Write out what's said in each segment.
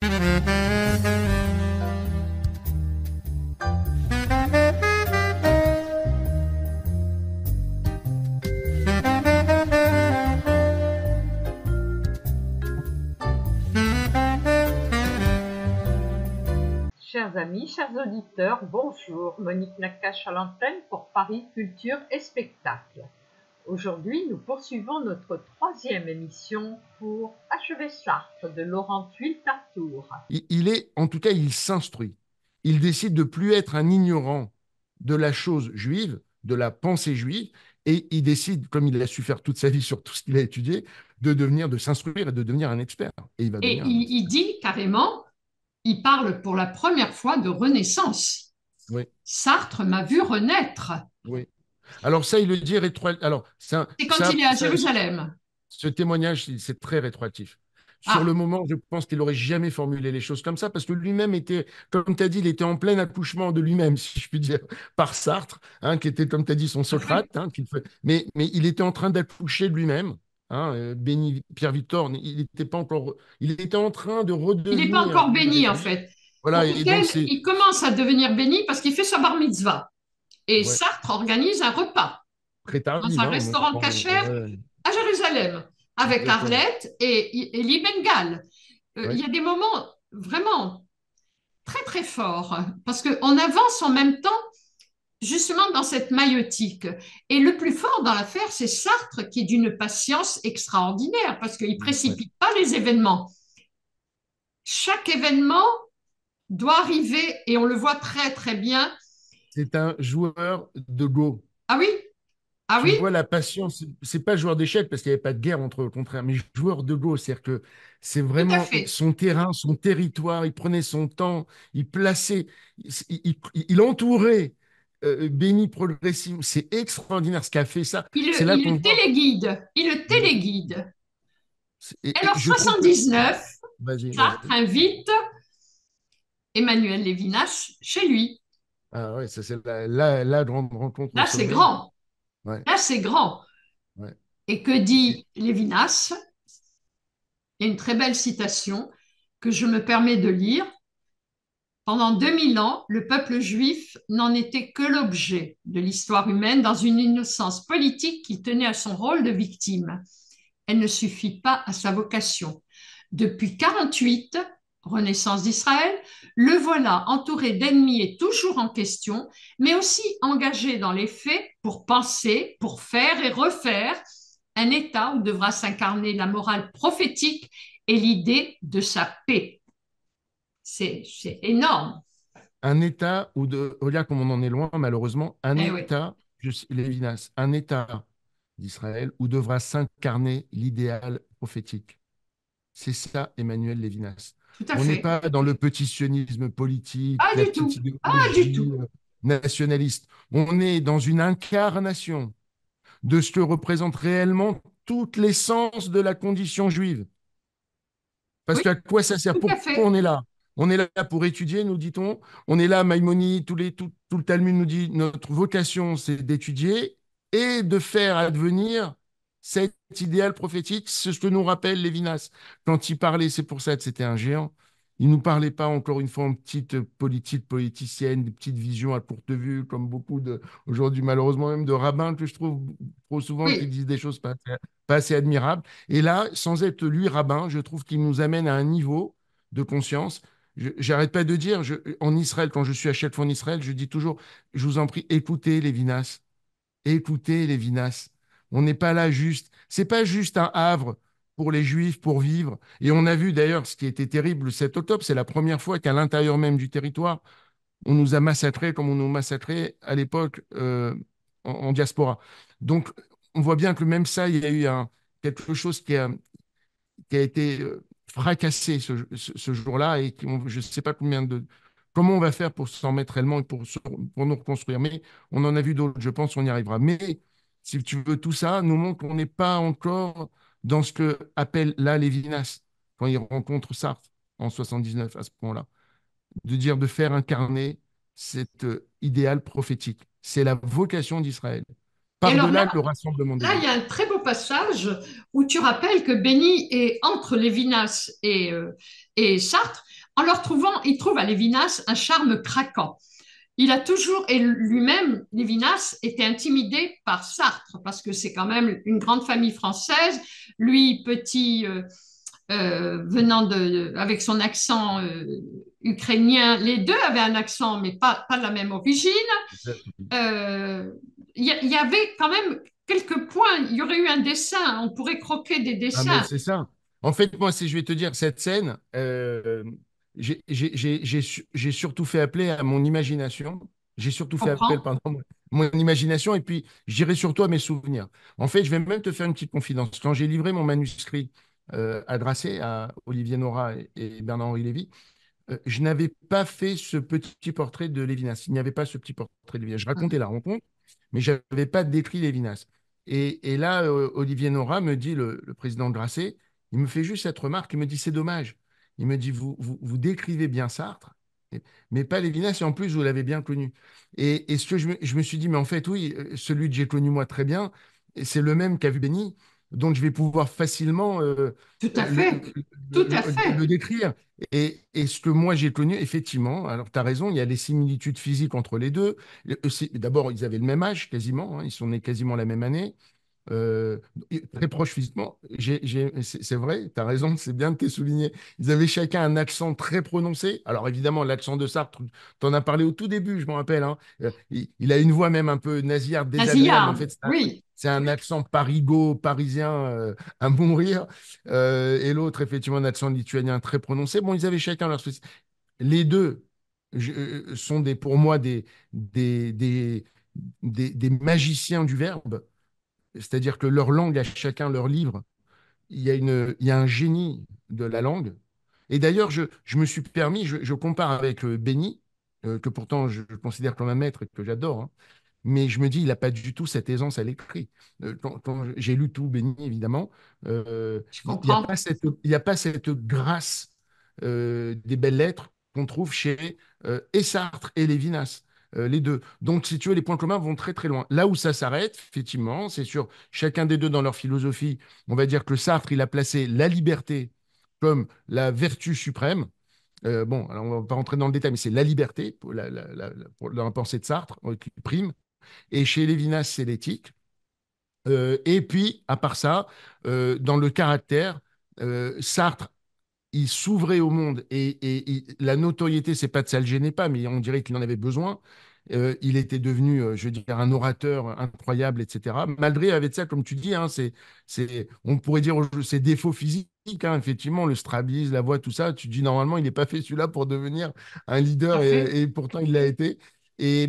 Chers amis, chers auditeurs, bonjour. Monique Nakache à l'antenne pour Paris Culture et Spectacle. Aujourd'hui, nous poursuivons notre troisième émission pour Achever Sartre de Laurent Tuile-Tartour. En tout cas, il s'instruit. Il décide de plus être un ignorant de la chose juive, de la pensée juive, et il décide, comme il a su faire toute sa vie sur tout ce qu'il a étudié, de s'instruire et de devenir un expert. Et il va Et devenir un expert. il dit carrément, il parle pour la première fois de renaissance. Oui, Sartre m'a vu renaître. oui. Alors ça, il le dit Alors, C'est quand il est à Jérusalem. ce témoignage, c'est très rétroactif. Sur le Ah, moment, je pense qu'il n'aurait jamais formulé les choses comme ça, parce que lui-même était, comme tu as dit, il était en plein accouchement de lui-même, si je puis dire, par Sartre, hein, qui était, comme tu as dit, son Socrate. Hein, mais il était en train d'accoucher de lui-même. Hein, béni Pierre-Victor, il était en train de il n'est pas redevenir. encore béni en fait. Pour Voilà, et donc lequel c'est. il commence à devenir béni parce qu'il fait sa bar mitzvah. Et Ouais, Sartre organise un repas très dans tardive, un hein, restaurant kasher ouais, à Jérusalem avec exactement. Arlette et Elie Bengal. Il Ouais. y a des moments vraiment très très forts parce qu'on avance en même temps justement dans cette maïeutique. Et le plus fort dans l'affaire, c'est Sartre qui est d'une patience extraordinaire parce qu'il ne Ouais. précipite pas les événements. Chaque événement doit arriver et on le voit très très bien. C'est un joueur de Go. Ah oui, ah Tu oui, vois la passion, c'est pas joueur d'échecs parce qu'il n'y avait pas de guerre entre eux, au contraire, mais joueur de Go, c'est-à-dire que c'est tout à vraiment fait. son terrain, son territoire, il prenait son temps, il plaçait, il entourait Béni progressivement. C'est extraordinaire ce qu'a fait ça. C'est là Il qu'on le voit. téléguide, il le téléguide. Et en Et je trouve que. 79, Vas-y, Sartre vas-y. invite Emmanuel Lévinas chez lui. Ah ouais, ça c'est la grande rencontre au Là, c'est sommet. grand. Ouais, Là, c'est grand. ouais. Et que dit Lévinas? Il y a une très belle citation que je me permets de lire. Pendant 2000 ans, le peuple juif n'en était que l'objet de l'histoire humaine dans une innocence politique qui tenait à son rôle de victime. Elle ne suffit pas à sa vocation. Depuis 1948, Renaissance d'Israël, le voilà entouré d'ennemis et toujours en question, mais aussi engagé dans les faits pour penser, pour faire et refaire un État où devra s'incarner la morale prophétique et l'idée de sa paix. C'est énorme. Un État regarde comme on en est loin, malheureusement, un Eh oui, État, Lévinas, un État d'Israël où devra s'incarner l'idéal prophétique. C'est ça, Emmanuel Lévinas. tout à On n'est fait. pas dans le petit sionisme politique, Pas la du petite tout. Pas du idéologie tout. nationaliste. On est dans une incarnation de ce que représente réellement toute l'essence de la condition juive. Parce Oui, qu'à quoi ça sert? tout à Pourquoi fait. on est là? On est là pour étudier, nous dit-on. On est là, Maïmonide, tout le Talmud nous dit, notre vocation, c'est d'étudier et de faire advenir cet idéal prophétique. C'est ce que nous rappelle Lévinas. Quand il parlait, c'est pour ça que c'était un géant. Il ne nous parlait pas, encore une fois, en petite politique politicienne, des petites visions à courte vue, comme beaucoup aujourd'hui, malheureusement, même de rabbins que je trouve trop souvent qui Oui. disent des choses pas assez admirables. Et là, sans être lui rabbin, je trouve qu'il nous amène à un niveau de conscience. J'arrête pas de dire, en Israël, quand je suis à chaque fois en Israël, je dis toujours, je vous en prie, écoutez Lévinas, écoutez Lévinas. On n'est pas là juste, c'est pas juste un havre pour les Juifs pour vivre. Et on a vu d'ailleurs ce qui était terrible cet octobre, c'est la première fois qu'à l'intérieur même du territoire, on nous a massacrés comme on nous massacrait à l'époque en diaspora. Donc, on voit bien que même ça, il y a eu quelque chose qui a été fracassé ce jour-là et je ne sais pas comment on va faire pour s'en mettre réellement et pour nous reconstruire. Mais on en a vu d'autres, je pense qu'on y arrivera. Mais si tu veux, tout ça nous montre qu'on n'est pas encore dans ce que appelle là Lévinas quand il rencontre Sartre en 79 à ce point-là. De dire de faire incarner cet idéal prophétique. C'est la vocation d'Israël. Et alors Par-delà le rassemblement des là, il deux. y a un très beau passage où tu rappelles que Béni est entre Lévinas et Sartre, en le retrouvant, il trouve à Lévinas un charme craquant. Il a toujours, et lui-même, Lévinas, était intimidé par Sartre, parce que c'est quand même une grande famille française. Lui, petit, venant avec son accent ukrainien, les deux avaient un accent, mais pas de la même origine. Euh, y avait quand même quelques points. Il y aurait eu un dessin, on pourrait croquer des Ah, mais dessins. c'est ça. En fait, moi, si je vais te dire, cette scène, j'ai surtout fait appeler à mon imagination. J'ai surtout Je fait appel, comprends. pardon, à mon imagination et puis j'irai surtout à mes souvenirs. En fait, je vais même te faire une petite confidence. Quand j'ai livré mon manuscrit à Grasset, à Olivier Nora et Bernard-Henri Lévy, je n'avais pas fait ce petit portrait de Lévinas. Il n'y avait pas ce petit portrait de Lévinas. Je racontais la rencontre, mais je n'avais pas décrit Lévinas. Et là, Olivier Nora me dit, le président de Grasset, il me fait juste cette remarque, il me dit, c'est dommage. Il me dit, vous décrivez bien Sartre, mais pas Lévinas, et en plus, vous l'avez bien connu. Et ce que je me suis dit, mais en fait, oui, celui que j'ai connu moi très bien, c'est le même qu'a vu Béni, donc je vais pouvoir facilement Tout à le, fait. Tout à le fait. décrire. Et ce que moi j'ai connu, effectivement, alors tu as raison, il y a des similitudes physiques entre les deux. D'abord, ils avaient le même âge quasiment, hein, ils sont nés quasiment la même année. Euh, Très proches physiquement. C'est vrai, tu as raison, c'est bien de te souligner. Ils avaient chacun un accent très prononcé. Alors évidemment, l'accent de Sartre, tu en as parlé au tout début, je m'en rappelle, hein. Il a une voix même un peu nasillarde, désagréable, mais en Nasillarde, fait, oui. c'est un accent parigo, parisien, à mourir. Et l'autre, effectivement, un accent lituanien très prononcé. Bon, ils avaient chacun leur spécificité. Les deux sont pour moi des, des, des magiciens du verbe, c'est-à-dire que leur langue, à chacun leur livre, il y a un génie de la langue. Et d'ailleurs, je me suis permis, je compare avec Béni, que pourtant je considère comme un maître et que j'adore, hein, mais je me dis, il n'a pas du tout cette aisance à l'écrit. Quand j'ai lu tout, Béni, évidemment, Je il n'y a comprends. pas il y a pas cette grâce des belles lettres qu'on trouve chez et Sartre et Lévinas, les deux. Donc, si tu veux, les points communs vont très très loin. Là où ça s'arrête, effectivement, c'est sur chacun des deux dans leur philosophie. On va dire que Sartre, il a placé la liberté comme la vertu suprême. Bon, alors on ne va pas rentrer dans le détail, mais c'est la liberté, pour la pensée de Sartre, qui prime. Et chez Lévinas, c'est l'éthique. Et puis, à part ça, dans le caractère, Sartre, il s'ouvrait au monde et la notoriété, c'est pas de ça le gênait pas, mais on dirait qu'il en avait besoin. Il était devenu, je veux dire, un orateur incroyable, etc. Malgré, avec ça, comme tu dis, hein, on pourrait dire ses défauts physiques, hein, effectivement, le strabisme, la voix, tout ça. Tu te dis, normalement, il n'est pas fait celui-là pour devenir un Tout leader à fait. et pourtant, il l'a été. Et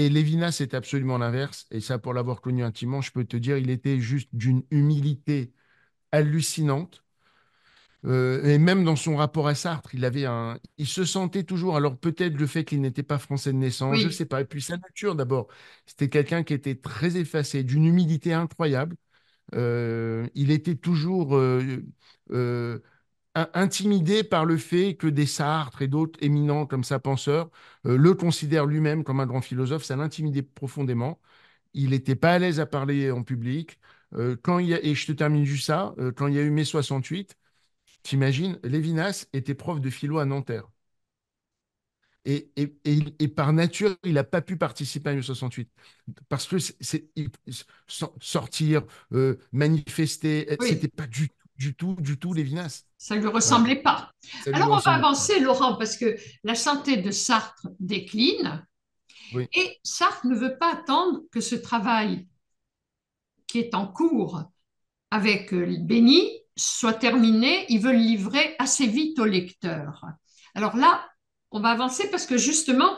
Lévinas, c'est absolument l'inverse. Et ça, pour l'avoir connu intimement, je peux te dire, il était juste d'une humilité hallucinante. Et même dans son rapport à Sartre, il se sentait toujours, alors peut-être le fait qu'il n'était pas français de naissance, je ne Oui. sais pas. Et puis sa nature d'abord, c'était quelqu'un qui était très effacé, d'une humilité incroyable. Il était toujours euh, intimidé par le fait que des Sartre et d'autres éminents comme ça penseurs le considèrent lui-même comme un grand philosophe. Ça l'intimidait profondément. Il n'était pas à l'aise à parler en public. Et je te termine juste ça, quand il y a eu mai 68, t'imagines, Lévinas était prof de philo à Nanterre. Et par nature, il n'a pas pu participer à 1968. Parce que sortir, manifester, c'était Oui. pas du tout Lévinas. Ça ne lui Voilà. ressemblait pas. Ça lui Alors, on va ressemblait pas. avancer, Laurent, parce que la santé de Sartre décline Oui, et Sartre ne veut pas attendre que ce travail qui est en cours avec Béni soit terminé. Il veut le livrer assez vite au lecteur. Alors là, on va avancer parce que justement,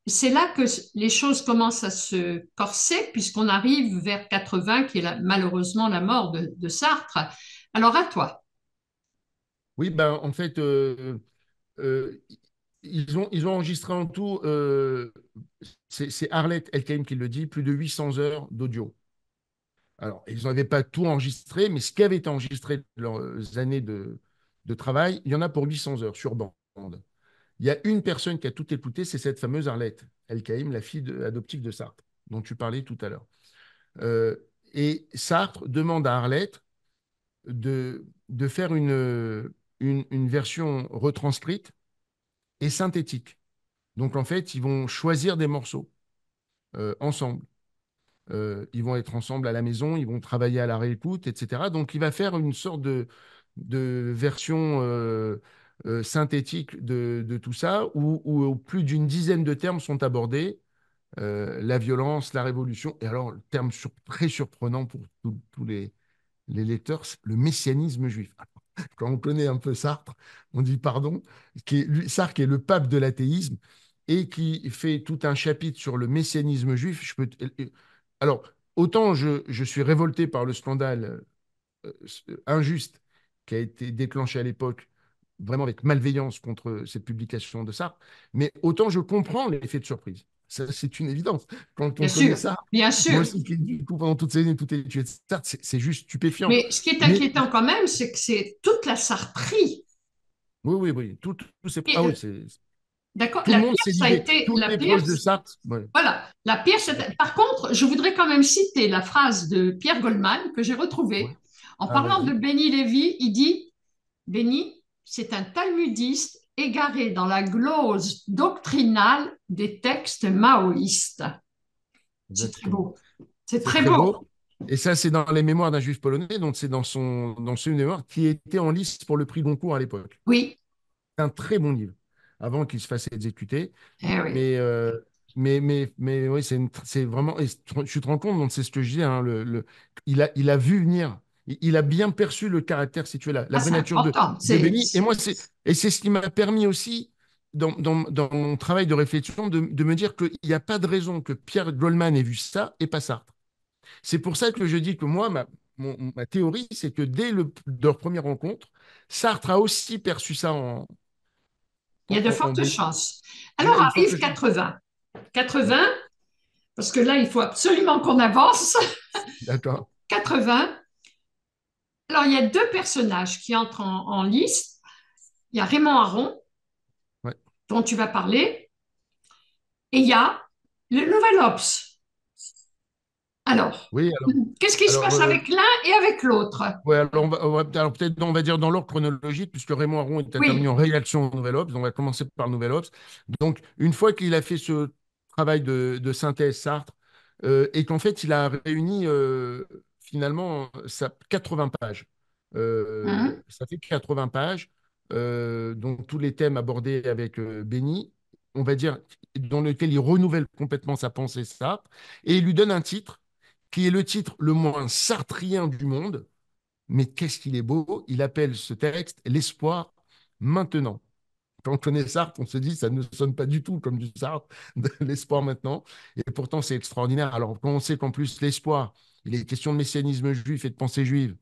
c'est là que les choses commencent à se corser puisqu'on arrive vers 80, qui est malheureusement la mort de Sartre. Alors à toi. oui, ben, en fait, euh, ils ont enregistré en tout, c'est Arlette Elkaïm qui le dit, plus de 800 heures d'audio. Alors, ils n'avaient pas tout enregistré, mais ce qui avait été enregistré de leurs années de travail, il y en a pour 800 heures sur bande. Il y a une personne qui a tout écouté, c'est cette fameuse Arlette El-Kaïm, la fille adoptive de Sartre, dont tu parlais tout à l'heure. Euh, et Sartre demande à Arlette de faire une version retranscrite et synthétique. Donc, en fait, ils vont choisir des morceaux ensemble. Ils vont être ensemble à la maison, ils vont travailler à la réécoute, etc. Donc, il va faire une sorte de version synthétique de tout ça, où plus d'une dizaine de termes sont abordés. La violence, la révolution, et alors, le terme très surprenant pour tous les lecteurs, c'est le messianisme juif. Quand on connaît un peu Sartre, on dit pardon, Sartre qui est le pape de l'athéisme et qui fait tout un chapitre sur le messianisme juif. Alors, autant je suis révolté par le scandale injuste qui a été déclenché à l'époque, vraiment avec malveillance contre cette publication de Sartre, mais autant je comprends l'effet de surprise. Ça, c'est une évidence. Quand Bien on connaît sûr, ça, bien moi sûr. aussi, qui du coup, pendant toutes ces années, tout étudié Sartre, c'est juste stupéfiant. Mais ce qui est Mais inquiétant quand même, c'est que c'est toute la sartrerie. oui, oui, oui. Et, Ah oui, d'accord, tout le la monde pire, sait ça a l'idée. été Tous la les pire. proches de Sartre. Ouais. Voilà, la pire. Par contre, je voudrais quand même citer la phrase de Pierre Goldman que j'ai Ouais. retrouvée en Ah, parlant de vas-y. Béni Lévy. Il dit, Béni, c'est un talmudiste égaré dans la glose doctrinale des textes maoïstes. C'est très Exactement. beau. C'est C'est très très beau. beau. Et ça, c'est dans les mémoires d'un juif polonais, donc c'est dans ce mémoire qui était en lice pour le prix Goncourt à l'époque. Oui, C'est un très bon livre, avant qu'il se fasse exécuter. eh oui. Mais, mais oui, c'est vraiment. Et tu te rends compte, donc c'est ce que je dis, hein, il a vu venir. Il a bien perçu le caractère, si tu veux, la Ah, vraie c'est nature important. de Béni. Et moi, c'est ce qui m'a permis aussi, dans mon travail de réflexion, de me dire qu'il n'y a pas de raison que Pierre Goldman ait vu ça et pas Sartre. C'est pour ça que je dis que moi, ma théorie, c'est que dès leur première rencontre, Sartre a aussi perçu ça Il y a de en fortes Béni. chances. Il y a Alors une forte arrive chance. 80. Ouais, 80, parce que là, il faut absolument qu'on avance. d'accord. 80. Alors, il y a deux personnages qui entrent en liste. Il y a Raymond Aron, Ouais. dont tu vas parler, et il y a le Nouvel Obs. Alors, Oui, qu'est-ce qui se alors, passe avec l'un et avec l'autre? ouais, alors, alors peut-être, on va dire dans l'ordre chronologique, puisque Raymond Aron est intervenu Oui, en réaction au Nouvel Obs. On va commencer par le Nouvel Obs. Donc, une fois qu'il a fait ce travail de synthèse Sartre, et qu'en fait, il a réuni finalement 80 pages. hein, Ça fait 80 pages, donc tous les thèmes abordés avec Béni, on va dire, dans lequel il renouvelle complètement sa pensée Sartre, et il lui donne un titre qui est le titre le moins sartrien du monde, mais qu'est-ce qu'il est beau, il appelle ce texte L'espoir maintenant. Quand on connaît Sartre, on se dit ça ne sonne pas du tout comme du Sartre, de l'espoir maintenant, et pourtant c'est extraordinaire. Alors quand on sait qu'en plus l'espoir, il est question de messianisme juif et de pensée juive,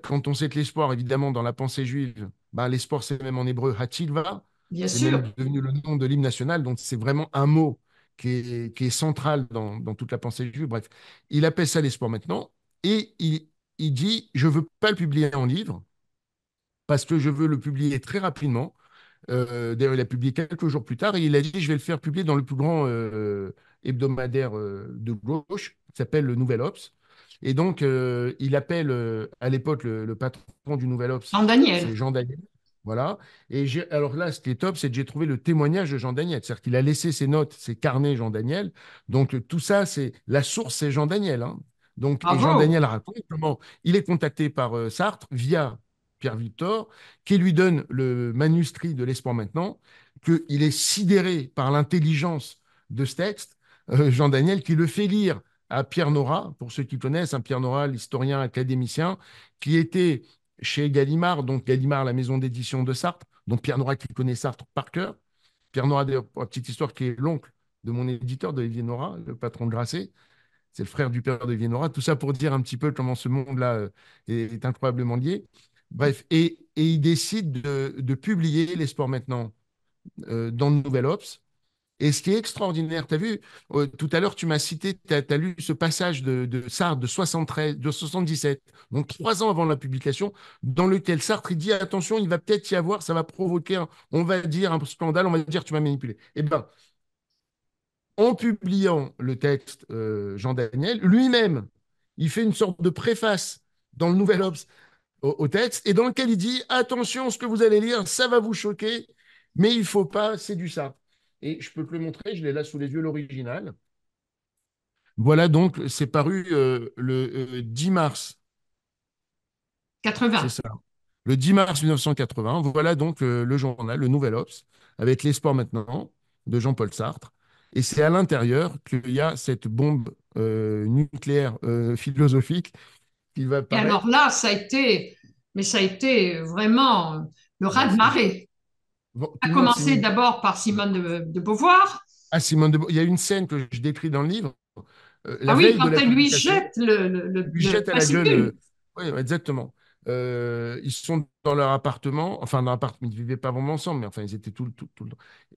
quand on sait que l'espoir, évidemment, dans la pensée juive, bah, l'espoir c'est même en hébreu Hatilva, bien c'est sûr. même devenu le nom de l'hymne national, donc c'est vraiment un mot qui est central dans toute la pensée juive. Bref, il appelle ça l'espoir maintenant, et il dit, je ne veux pas le publier en livre, parce que je veux le publier très rapidement. D'ailleurs, il a publié quelques jours plus tard et il a dit, je vais le faire publier dans le plus grand hebdomadaire de gauche, qui s'appelle le Nouvel Obs. Et donc, il appelle à l'époque le patron du Nouvel Obs, Jean Daniel. c'est Jean Daniel. Voilà. Et alors là, ce qui est top, c'est que j'ai trouvé le témoignage de Jean Daniel. C'est-à-dire qu'il a laissé ses notes, ses carnets, Jean Daniel. Donc, tout ça, c'est la source, c'est Jean Daniel, hein. Donc, et Jean Bravo. Daniel raconte comment il est contacté par Sartre via Pierre Victor, qui lui donne le manuscrit de L'espoir maintenant, qu'il est sidéré par l'intelligence de ce texte, Jean Daniel, qui le fait lire à Pierre Nora, pour ceux qui connaissent, un Pierre Nora, l'historien académicien, qui était chez Gallimard, donc Gallimard, la maison d'édition de Sartre, donc Pierre Nora qui connaît Sartre par cœur. Pierre Nora, d'ailleurs, pour la petite histoire, qui est l'oncle de mon éditeur, de Olivier Nora, le patron de Grasset. C'est le frère du père d'Olivier Nora. Tout ça pour dire un petit peu comment ce monde-là est incroyablement lié. Bref, et il décide de publier Les Sports maintenant dans le Nouvel Obs. Et ce qui est extraordinaire, tu as vu, tout à l'heure, tu m'as cité, tu as lu ce passage de Sartre de 73, de 77, donc 3 ans avant la publication, dans lequel Sartre il dit attention, il va peut-être y avoir, ça va provoquer, on va dire, un scandale, on va dire tu m'as manipulé. Eh bien, en publiant le texte, Jean Daniel, lui-même, il fait une sorte de préface dans le Nouvel Obs au texte, et dans lequel il dit attention, ce que vous allez lire, ça va vous choquer. Mais il ne faut pas, c'est du Sartre. Et je peux te le montrer, je l'ai là sous les yeux, l'original. Voilà donc, c'est paru le 10 mars, c'est 80. ça. Le 10 mars 1980, voilà donc le journal, le Nouvel Obs, avec Les Sports maintenant, de Jean-Paul Sartre. Et c'est à l'intérieur qu'il y a cette bombe nucléaire philosophique qui va Et alors apparaître. là, ça a été vraiment le Bah, raz-de-marée. bon, A tout le monde s'est commencé mis d'abord par Simone de Beauvoir. à Simone de Beauvoir. Il y a une scène que je décris dans le livre, la Ah oui, veille de quand la elle lui publication. jette Ils lui le jettent à la gueule. fascicule. Oui, exactement. Ils sont dans leur appartement, enfin dans l'appartement, ils ne vivaient pas vraiment ensemble, mais enfin ils étaient tout le temps.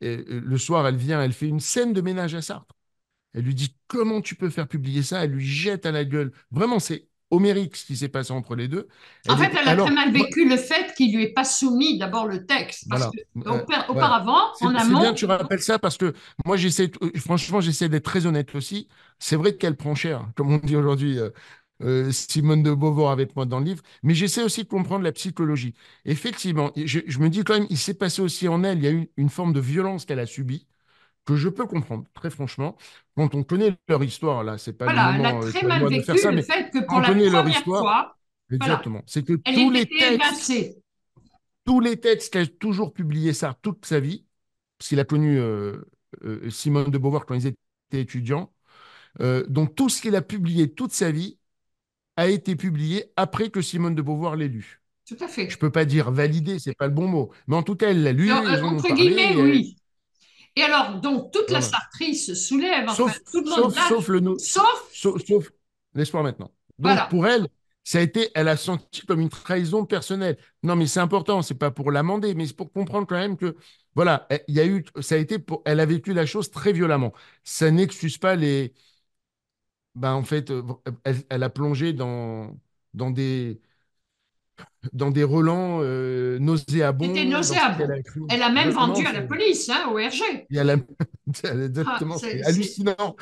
Et, le soir, elle vient, elle fait une scène de ménage à Sartre. Elle lui dit comment tu peux faire publier ça. Elle lui jette à la gueule. Vraiment, c'est homérique ce qui s'est passé entre les deux. En Elle fait, est elle a très alors, mal moi, vécu le fait qu'il lui ait pas soumis d'abord le texte, parce voilà, que voilà. auparavant, en C'est bien amont, que tu rappelles ça parce que moi, franchement, j'essaie d'être très honnête aussi. C'est vrai qu'elle prend cher, comme on dit aujourd'hui, Simone de Beauvoir avec moi dans le livre, mais j'essaie aussi de comprendre la psychologie. Effectivement, je me dis quand même, il s'est passé aussi en elle, il y a eu une forme de violence qu'elle a subie, que je peux comprendre, très franchement. Quand on connaît leur histoire, là, c'est pas le voilà, elle a moment très pour mal moi de faire vécu ça, le mais fait que pour quand on la connaît leur première histoire, fois, voilà, exactement, c'est que elle ait été évincée. tous les textes qu'a toujours publié ça toute sa vie, parce qu'il a connu Simone de Beauvoir quand ils étaient étudiants, donc tout ce qu'il a publié toute sa vie a été publié après que Simone de Beauvoir l'ait lu. Tout à Je ne fait. peux pas dire validé, c'est pas le bon mot, mais en tout cas, elle l'a lu, ils en ont Entre parlé, guillemets, oui. Et alors, donc, toute la voilà. sartrie se soulève, enfin, Sauf, tout le monde sauf, lâche, sauf le nou- sauf, sauf l'espoir maintenant. Donc voilà. pour elle, ça a été, elle a senti comme une trahison personnelle. Non, mais c'est important, c'est pas pour l'amender, mais c'est pour comprendre quand même que voilà, il y a eu, ça a été pour, elle a vécu la chose très violemment. Ça n'excuse pas les, ben en fait, elle a plongé dans des, dans des relents C'était nauséabonds dans ce qu'elle nauséabond. a écrit. Elle a même vendu Vraiment, à la c'est, police, hein, au RG. il y a la, Ah, exactement, c'est hallucinant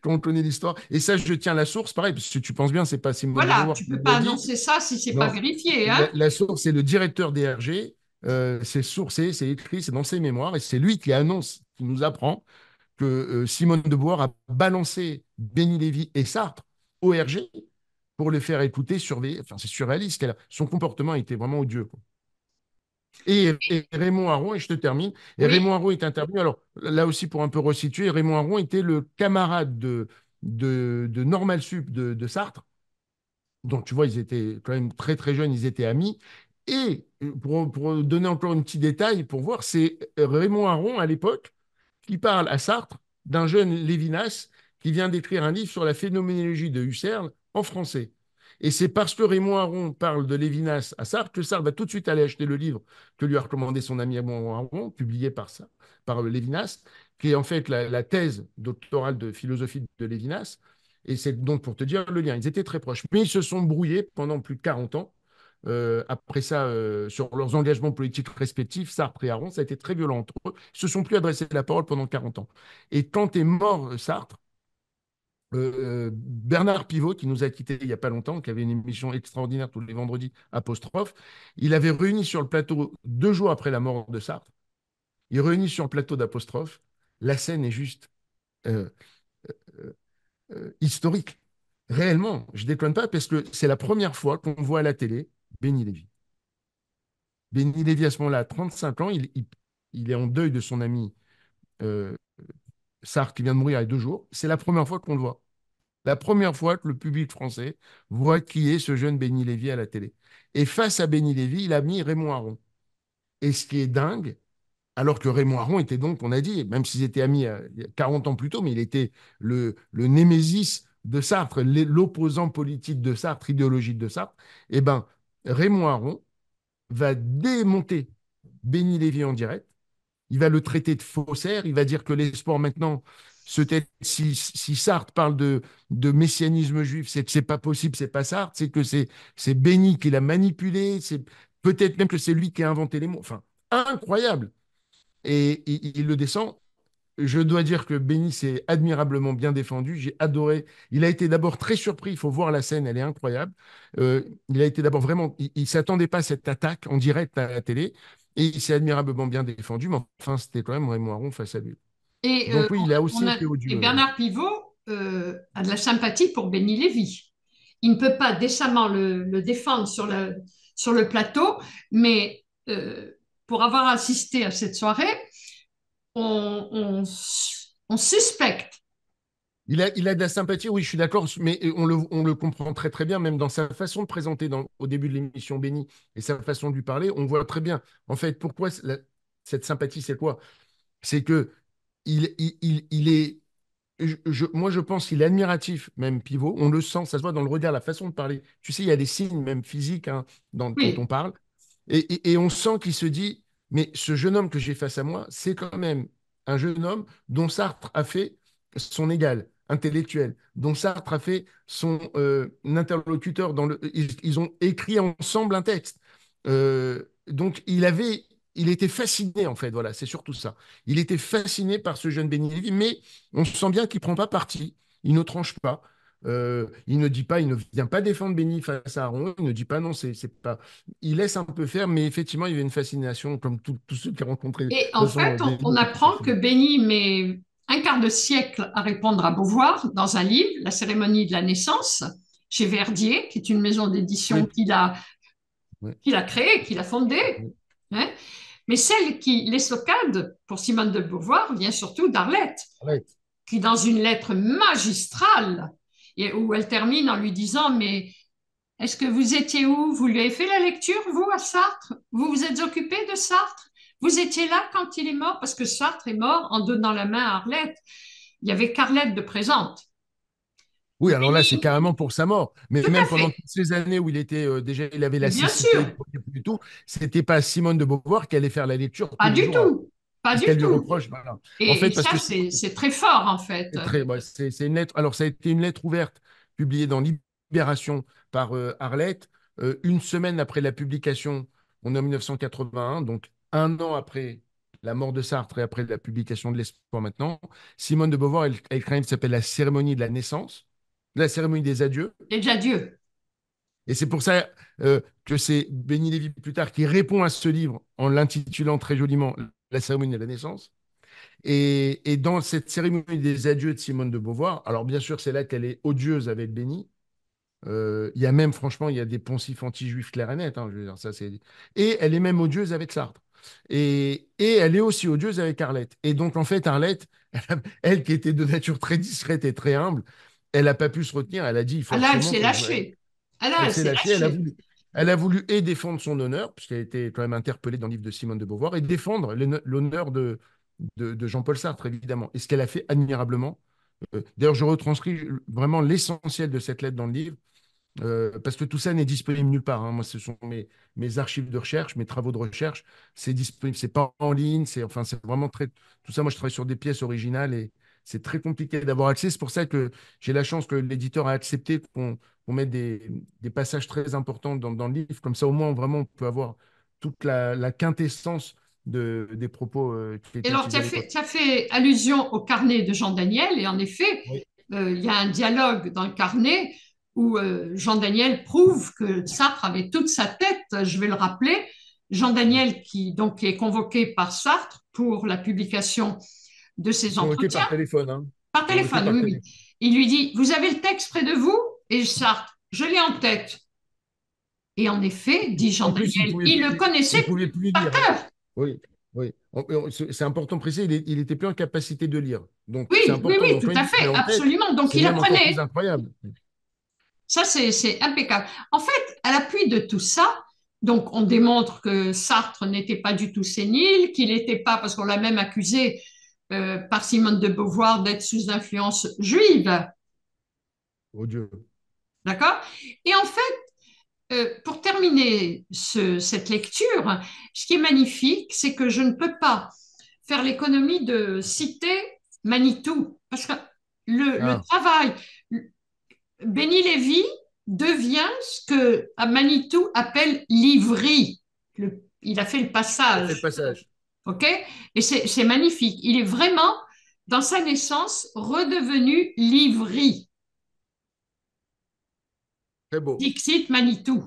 quand on connaît l'histoire. Et ça, je tiens la source, pareil, parce que tu penses bien, c'est pas Simone de voilà, Beauvoir tu qui peux l'a pas dit. annoncer ça si c'est pas Non, vérifié, hein. la source, c'est le directeur des RG. C'est sourcé, c'est écrit, c'est dans ses mémoires, et c'est lui qui annonce, qui nous apprend que Simone de Beauvoir a balancé Béni Lévy et Sartre au RG pour les faire écouter, surveiller. Enfin, c'est surréaliste. Son comportement était vraiment odieux, quoi. Et Raymond Aron, et je te termine, et Raymond Oui, Aron est intervenu, alors là aussi pour un peu resituer, Raymond Aron était le camarade de Normal Sup de Sartre, donc tu vois, ils étaient quand même très très jeunes, ils étaient amis, et pour donner encore un petit détail, pour voir, c'est Raymond Aron à l'époque qui parle à Sartre d'un jeune Lévinas qui vient d'écrire un livre sur la phénoménologie de Husserl en français. Et c'est parce que Raymond Aron parle de Lévinas à Sartre que Sartre va tout de suite aller acheter le livre que lui a recommandé son ami Raymond Aron, publié par ça, par Lévinas, qui est en fait la thèse doctorale de philosophie de Lévinas. Et c'est donc pour te dire le lien. Ils étaient très proches. Mais ils se sont brouillés pendant plus de 40 ans. Après ça, sur leurs engagements politiques respectifs, Sartre et Aron, ça a été très violent entre eux. Ils se sont plus adressés la parole pendant 40 ans. Et quand est mort Sartre, Bernard Pivot, qui nous a quittés il n'y a pas longtemps, qui avait une émission extraordinaire tous les vendredis, apostrophe, il avait réuni sur le plateau 2 jours après la mort de Sartre, il réunit sur le plateau d'apostrophe. La scène est juste euh, historique. Réellement, je ne déconne pas, parce que c'est la première fois qu'on voit à la télé Béni Lévy. Béni Lévy, à ce moment-là, a 35 ans, il est en deuil de son ami euh, Sartre qui vient de mourir il y a 2 jours. C'est la première fois qu'on le voit. La première fois que le public français voit qui est ce jeune Béni Lévy à la télé. Et face à Béni Lévy, il a mis Raymond Aron. Et ce qui est dingue, alors que Raymond Aron était donc, on a dit, même s'ils étaient amis il y a 40 ans plus tôt, mais il était le némésis de Sartre, l'opposant politique de Sartre, idéologique de Sartre, eh bien, Raymond Aron va démonter Béni Lévy en direct. Il va le traiter de faussaire. Il va dire que les sports maintenant, si Sartre parle de messianisme juif, c'est que c'est pas possible, c'est pas Sartre, c'est que c'est Béni qui l'a manipulé, c'est peut-être même que c'est lui qui a inventé les mots. Enfin, incroyable. Et il le descend. Je dois dire que Béni s'est admirablement bien défendu. J'ai adoré. Il a été d'abord très surpris. Il faut voir la scène, elle est incroyable. Il a été d'abord vraiment. Il ne s'attendait pas à cette attaque en direct à la télé. et il s'est admirablement bien défendu, mais enfin, c'était quand même Raymond Aron face à lui. Et, Donc oui, il a aussi été et odieux. Bernard Pivot a de la sympathie pour Béni Lévy. Il ne peut pas décemment le défendre sur le plateau, mais pour avoir assisté à cette soirée, on suspecte. Il a de la sympathie, oui, je suis d'accord, mais on le comprend très très bien, même dans sa façon de présenter au début de l'émission Béni et sa façon de lui parler, on voit très bien. En fait, pourquoi cette sympathie, c'est quoi? C'est que il est, moi je pense qu'il est admiratif, même Pivot, on le sent, ça se voit dans le regard, la façon de parler. Tu sais, il y a des signes même physiques hein, quand Oui. on parle, et on sent qu'il se dit, mais ce jeune homme que j'ai face à moi, c'est quand même un jeune homme dont Sartre a fait son égal intellectuel, dont Sartre a fait son interlocuteur ils ont écrit ensemble un texte. Donc il était fasciné en fait, voilà, c'est surtout ça. Il était fasciné par ce jeune Béni Lévy, mais on sent bien qu'il ne prend pas parti, il ne tranche pas. Il ne dit pas, il ne vient pas défendre Béni face à Aaron, il ne dit pas non, c'est pas. Il laisse un peu faire, mais effectivement, il y avait une fascination, comme tous ceux qui rencontraient. De Et toute en façon, fait, on Béni était apprend que fasciné. Béni met un quart de siècle à répondre à Beauvoir dans un livre, La cérémonie de la naissance, chez Verdier, qui est une maison d'édition Oui, oui, qu'il a créée, qu'il a fondée. oui. Hein. Mais celle qui l'eslocade pour Simone de Beauvoir vient surtout d'Arlette, Arrête. qui, dans une lettre magistrale, où elle termine en lui disant, mais est-ce que vous étiez où? Vous lui avez fait la lecture, vous, à Sartre? Vous vous êtes occupé de Sartre? Vous étiez là quand il est mort? Parce que Sartre est mort en donnant la main à Arlette. Il y avait qu'Arlette de présente. Oui, alors là, c'est Béni, carrément pour sa mort. Mais tout même à pendant fait. toutes ces années où il était déjà, il avait Mais la bien cécité, sûr, il ne plus du tout, c'était pas Simone de Beauvoir qui allait faire la lecture pas tous les du jours. tout. Pas C'est ce du qu'elle lui tout. reproche. Voilà. En Et fait, parce ça, que c'est très fort, en fait. c'est une lettre. Alors, ça a été une lettre ouverte publiée dans Libération par Arlette, une semaine après la publication, on est en 1981, donc un an après la mort de Sartre et après la publication de L'Espoir maintenant. Simone de Beauvoir, elle a écrit un livre qui s'appelle La cérémonie de la naissance, la cérémonie des adieux. Et déjà Dieu. Et c'est pour ça que c'est Béni Lévy plus tard qui répond à ce livre en l'intitulant très joliment La cérémonie de la naissance. Et dans cette cérémonie des adieux de Simone de Beauvoir, alors bien sûr, c'est là qu'elle est odieuse avec Béni. Il y a même, franchement, il y a des poncifs anti-juifs clairs et nets. Hein, je veux dire, ça, c'est... Et elle est même odieuse avec Sartre. Et elle est aussi odieuse avec Arlette. Et donc, en fait, Arlette, elle qui était de nature très discrète et très humble, elle n'a pas pu se retenir. Elle a dit, il faut Ah là, elle absolument s'est que je... lâchée. Ah là, Elle elle s'est s'est lâchée, lâchée. elle a voulu et défendre son honneur, puisqu'elle a été quand même interpellée dans le livre de Simone de Beauvoir, et défendre l'honneur de Jean-Paul Sartre, évidemment. Et ce qu'elle a fait admirablement. D'ailleurs, je retranscris vraiment l'essentiel de cette lettre dans le livre, parce que tout ça n'est disponible nulle part. Hein. Moi, ce sont mes archives de recherche, mes travaux de recherche. C'est disponible, c'est pas en ligne, c'est vraiment très. Tout ça, moi, je travaille sur des pièces originales et c'est très compliqué d'avoir accès. C'est pour ça que j'ai la chance que l'éditeur a accepté qu'on mette des passages très importants dans le livre. Comme ça, au moins, vraiment, on peut avoir toute la quintessence des propos qui Et étaient alors, utilisés à l'époque. tu as fait allusion au carnet de Jean Daniel, et en effet, Oui. il y a un dialogue dans le carnet où Jean Daniel prouve que Sartre avait toute sa tête, je vais le rappeler. Jean Daniel, qui est convoqué par Sartre pour la publication de ses Convoqué entretiens, par téléphone. Hein. par Convoqué téléphone, par oui, oui. téléphone. Il lui dit, vous avez le texte près de vous? Et Sartre, je l'ai en tête. Et en effet, dit Jean En plus, Daniel, il le il connaissait pouvait plus par lire. Hein. cœur. Oui, oui. C'est important de préciser, il était plus en capacité de lire. Donc, c'est Oui, oui, important. oui, Donc, tout quand il à dit qu'il est fait, en tête, absolument. Donc, c'est il même encore plus apprenait. incroyable. Ça, c'est impeccable. En fait, à l'appui de tout ça, donc on démontre que Sartre n'était pas du tout sénile, qu'il n'était pas, parce qu'on l'a même accusé par Simone de Beauvoir d'être sous influence juive, Oh Dieu. d'accord? Et en fait, pour terminer cette lecture, ce qui est magnifique, c'est que je ne peux pas faire l'économie de citer Manitou, parce que le Ah, travail, Béni Lévy devient ce que à Manitou appelle l'ivry. Il a fait le ça fait le passage, passage. ok? Et c'est magnifique. Il est vraiment, dans sa naissance, redevenu l'ivry. Très beau. Dixit Manitou.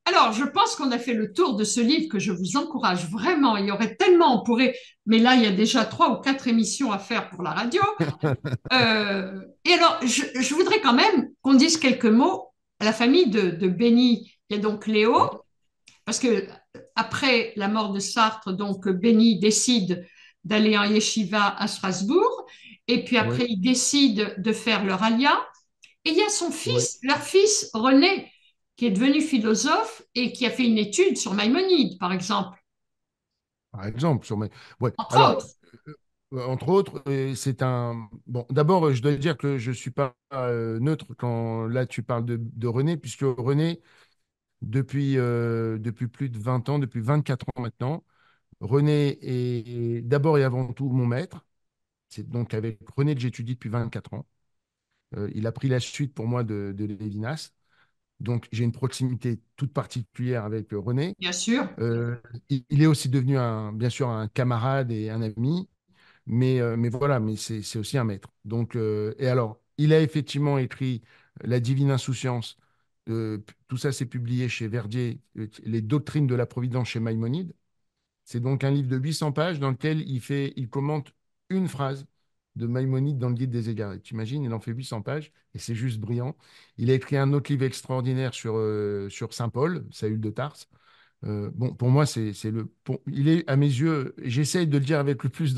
Alors, je pense qu'on a fait le tour de ce livre que je vous encourage vraiment. Il y aurait tellement, on pourrait, mais là, il y a déjà 3 ou 4 émissions à faire pour la radio. Et alors, je voudrais quand même qu'on dise quelques mots à la famille de Béni. Il y a donc Léo, Oui, parce que après la mort de Sartre, donc Béni décide d'aller en yeshiva à Strasbourg, et puis oui, après, il décide de faire leur alia. Et il y a son oui. fils, leur fils René, qui est devenu philosophe et qui a fait une étude sur Maïmonide, par exemple, Par exemple, sur mes... Ouais. entre Alors, autres. entre autres, c'est un. Bon, d'abord, je dois dire que je ne suis pas neutre quand là tu parles de René, puisque René, depuis plus de 20 ans, depuis 24 ans maintenant, René est d'abord et avant tout mon maître. C'est donc avec René que j'étudie depuis 24 ans. Il a pris la suite pour moi de Lévinas. Donc, j'ai une proximité toute particulière avec René. Bien sûr. Il est aussi devenu bien sûr un camarade et un ami, mais voilà, mais c'est aussi un maître. Donc, et alors, il a effectivement écrit La Divine Insouciance. Tout ça, c'est publié chez Verdier, Les Doctrines de la Providence chez Maïmonide. C'est donc un livre de 800 pages dans lequel il commente une phrase de Maïmonide dans le Guide des égarés. Tu imagines, il en fait 800 pages et c'est juste brillant. Il a écrit un autre livre extraordinaire sur Saint Paul, Saül de Tarse. Bon, pour moi, il est à mes yeux, j'essaye de le dire avec le plus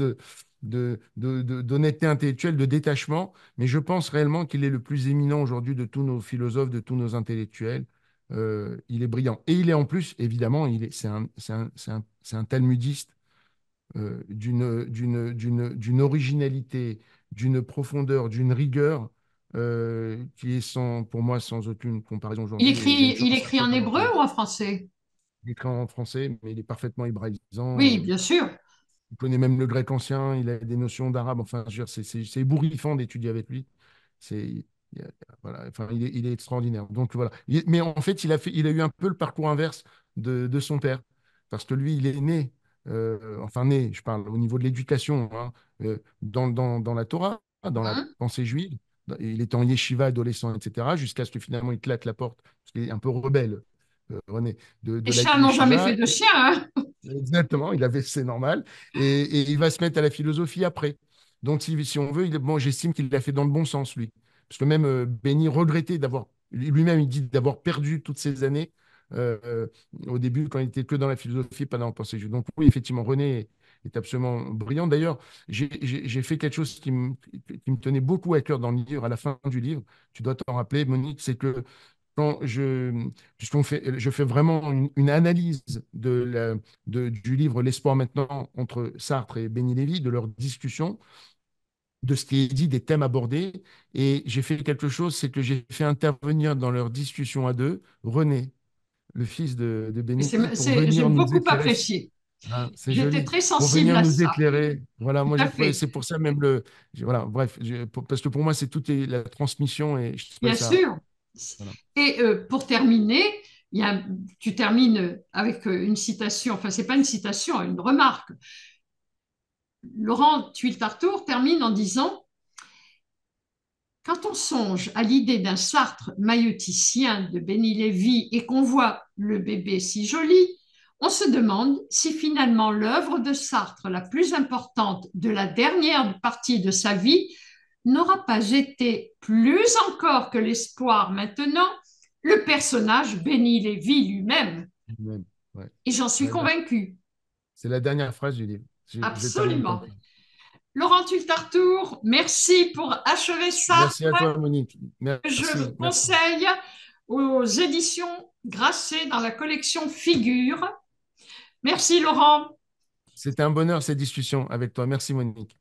d'honnêteté intellectuelle, de détachement, mais je pense réellement qu'il est le plus éminent aujourd'hui de tous nos philosophes, de tous nos intellectuels. Il est brillant. Et il est en plus, évidemment, c'est un talmudiste d'une originalité, d'une profondeur, d'une rigueur qui est pour moi sans aucune comparaison Il aujourd'hui. Et j'ai une écrit, il chance écrit en incroyable. hébreu ou en français? Il écrit en français, mais il est parfaitement hébraïsant. Oui, bien sûr. Il connaît même le grec ancien, il a des notions d'arabe. Enfin, je veux dire, c'est ébouriffant d'étudier avec lui. Voilà, enfin, il est extraordinaire. Donc voilà. Mais en fait, il a eu un peu le parcours inverse de son père. Parce que lui, il est né, enfin né, je parle au niveau de l'éducation, hein, dans la Torah, dans la Hein. pensée juive. Il était en yeshiva adolescent, etc., jusqu'à ce que finalement il claque la porte, parce qu'il est un peu rebelle, René, de Les la chats n'ont jamais yeshiva. fait de chien, hein? Exactement, c'est normal. Et il va se mettre à la philosophie après. Donc, si on veut, bon, j'estime qu'il l'a fait dans le bon sens, lui. Parce que même Benny regrettait lui-même, il dit d'avoir perdu toutes ces années au début, quand il était que dans la philosophie, pas dans la pensée juive. Donc, oui, effectivement, René est absolument brillant. D'ailleurs, j'ai fait quelque chose qui me tenait beaucoup à cœur dans le livre, à la fin du livre. Tu dois t'en rappeler, Monique, c'est que quand je fais vraiment une analyse du livre L'espoir maintenant entre Sartre et Béni Lévy, de leur discussion, de ce qui est dit, des thèmes abordés, et j'ai fait quelque chose, c'est que j'ai fait intervenir dans leur discussion à deux René, le fils de Béni, pour J'ai venir nous beaucoup éclairer. apprécié. Hein, c'est J'étais joli. très Pour sensible venir à nous ça, éclairer. Voilà, tout moi à j'ai trouvé, fait. c'est pour ça même voilà, bref, parce que pour moi c'est tout est la transmission et je trouvais Bien ça. sûr. Voilà. Et pour terminer, tu termines avec une citation, enfin, c'est pas une citation, une remarque. Laurent Tuile-Tartour termine en disant: quand on songe à l'idée d'un Sartre maïeuticien de Béni Lévy et qu'on voit le bébé si joli, on se demande si finalement l'œuvre de Sartre la plus importante de la dernière partie de sa vie n'aura pas été plus encore que l'espoir maintenant le personnage Béni Lévy lui-même. Même, ouais. Et j'en suis Ouais, bah, convaincue, c'est la dernière phrase du livre. Je termine comme absolument. ça. Laurent Tuile-Tartour, merci pour achever Sartre. Merci à toi, Monique. Je Merci, merci. conseille aux éditions Grasset dans la collection Figures. Merci Laurent. C'était un bonheur cette discussion avec toi. Merci, Monique.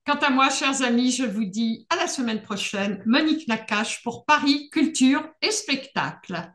Quant à moi, chers amis, je vous dis à la semaine prochaine. Monique Nakache pour Paris, Culture et Spectacle.